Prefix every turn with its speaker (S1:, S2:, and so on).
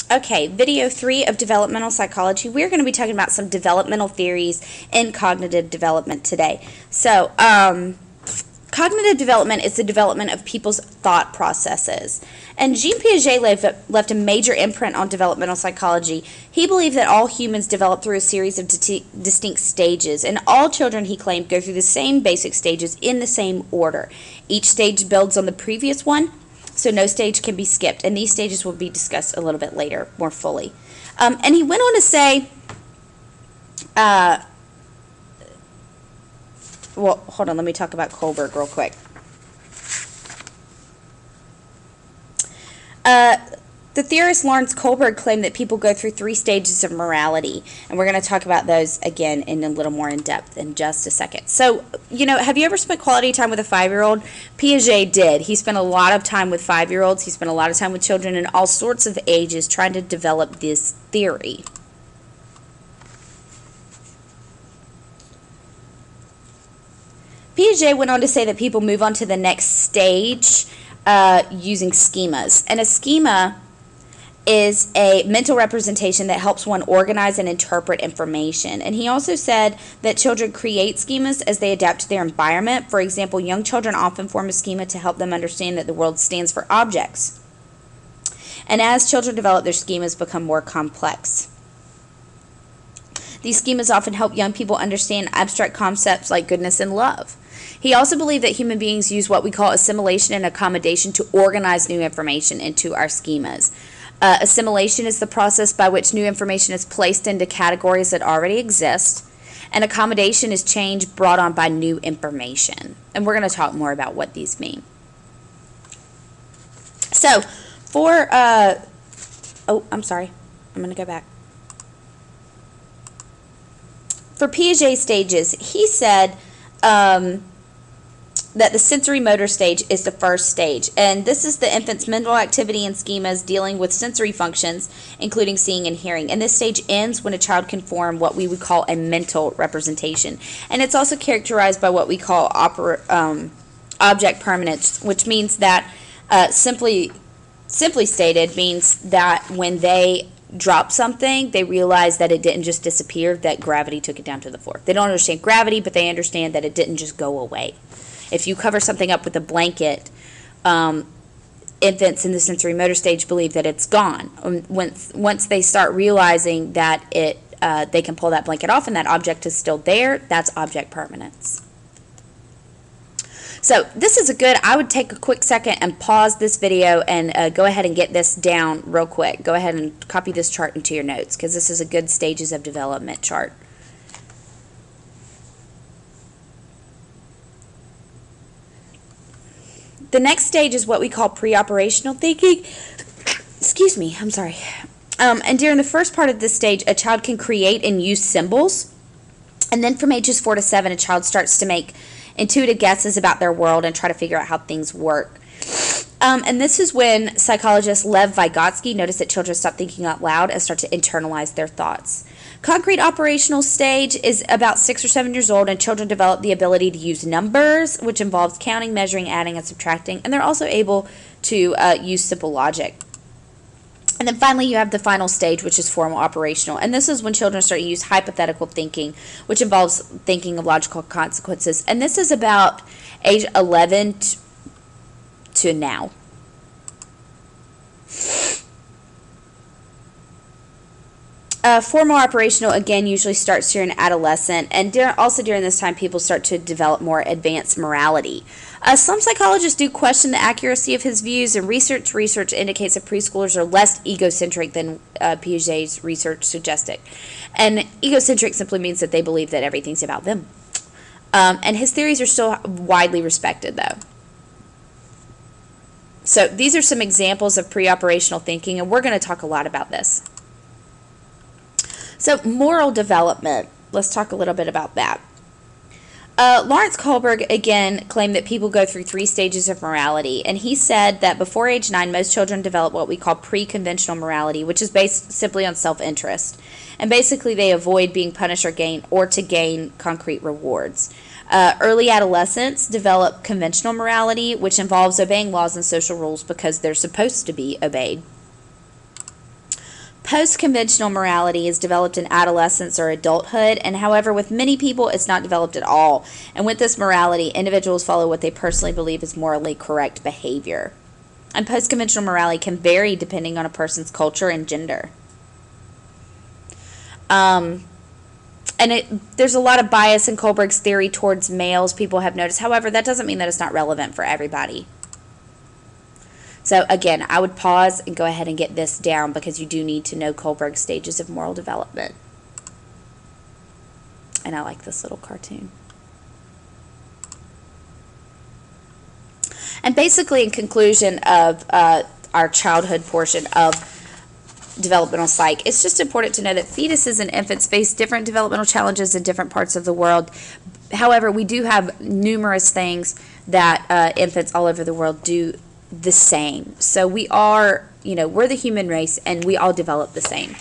S1: Okay, video 3 of developmental psychology. We're going to be talking about some developmental theories in cognitive development today. So, cognitive development is the development of people's thought processes. And Jean Piaget left a major imprint on developmental psychology. He believed that all humans develop through a series of distinct stages, and all children, he claimed, go through the same basic stages in the same order. Each stage builds on the previous one, so no stage can be skipped, and these stages will be discussed a little bit later, more fully. And he went on to say, well, hold on, let me talk about Kohlberg real quick. The theorist Lawrence Kohlberg claimed that people go through 3 stages of morality, and we're going to talk about those again in a little more in depth in just a second. So, have you ever spent quality time with a 5-year-old? Piaget did. He spent a lot of time with 5-year-olds. He spent a lot of time with children in all sorts of ages trying to develop this theory. Piaget went on to say that people move on to the next stage using schemas. And a schema is a mental representation that helps one organize and interpret information. And he also said that children create schemas as they adapt to their environment. For example, young children often form a schema to help them understand that the world stands for objects. And as children develop, their schemas become more complex. These schemas often help young people understand abstract concepts like goodness and love. He also believed that human beings use what we call assimilation and accommodation to organize new information into our schemas. Assimilation is the process by which new information is placed into categories that already exist, and accommodation is change brought on by new information. And we're going to talk more about what these mean. So, I'm sorry. I'm going to go back. For Piaget's stages, he said that the sensory motor stage is the first stage, and this is the infant's mental activity and schemas dealing with sensory functions, including seeing and hearing. And this stage ends when a child can form what we would call a mental representation. And it's also characterized by what we call object permanence, which means that simply stated means that when they drop something, they realize that it didn't just disappear, that gravity took it down to the floor. They don't understand gravity, but they understand that it didn't just go away. If you cover something up with a blanket, infants in the sensory motor stage believe that it's gone. Once they start realizing that they can pull that blanket off and that object is still there, that's object permanence. So this is I would take a quick second and pause this video and go ahead and get this down real quick. Go ahead and copy this chart into your notes, because this is a good stages of development chart. The next stage is what we call pre-operational thinking. Excuse me, I'm sorry. And during the first part of this stage, a child can create and use symbols. And then from ages 4 to 7, a child starts to make intuitive guesses about their world and try to figure out how things work. And this is when psychologist Lev Vygotsky noticed that children stop thinking out loud and start to internalize their thoughts. Concrete operational stage is about 6 or 7 years old, and children develop the ability to use numbers, which involves counting, measuring, adding, and subtracting, and they're also able to use simple logic. And then finally, you have the final stage, which is formal operational. And this is when children start to use hypothetical thinking, which involves thinking of logical consequences. And this is about age 11 to now. Formal operational, again, usually starts during adolescent. And also during this time, people start to develop more advanced morality. Some psychologists do question the accuracy of his views, and research indicates that preschoolers are less egocentric than Piaget's research suggested. And egocentric simply means that they believe that everything's about them. And his theories are still widely respected, though. So these are some examples of pre-operational thinking, and we're going to talk a lot about this. So moral development, let's talk a little bit about that. Lawrence Kohlberg, again, claimed that people go through 3 stages of morality, and he said that before age 9, most children develop what we call pre-conventional morality, which is based simply on self-interest. And basically, they avoid being punished or to gain concrete rewards. Early adolescents develop conventional morality, which involves obeying laws and social rules because they're supposed to be obeyed. Post-conventional morality is developed in adolescence or adulthood, and however, with many people, it's not developed at all. And with this morality, individuals follow what they personally believe is morally correct behavior. And post-conventional morality can vary depending on a person's culture and gender. There's a lot of bias in Kohlberg's theory towards males, people have noticed. However, that doesn't mean that it's not relevant for everybody. So again, I would pause and go ahead and get this down because you do need to know Kohlberg's stages of moral development. And I like this little cartoon. And basically, in conclusion of our childhood portion of developmental psych, it's just important to know that fetuses and infants face different developmental challenges in different parts of the world. However, we do have numerous things that infants all over the world do the same. So we are, we're the human race, and we all develop the same.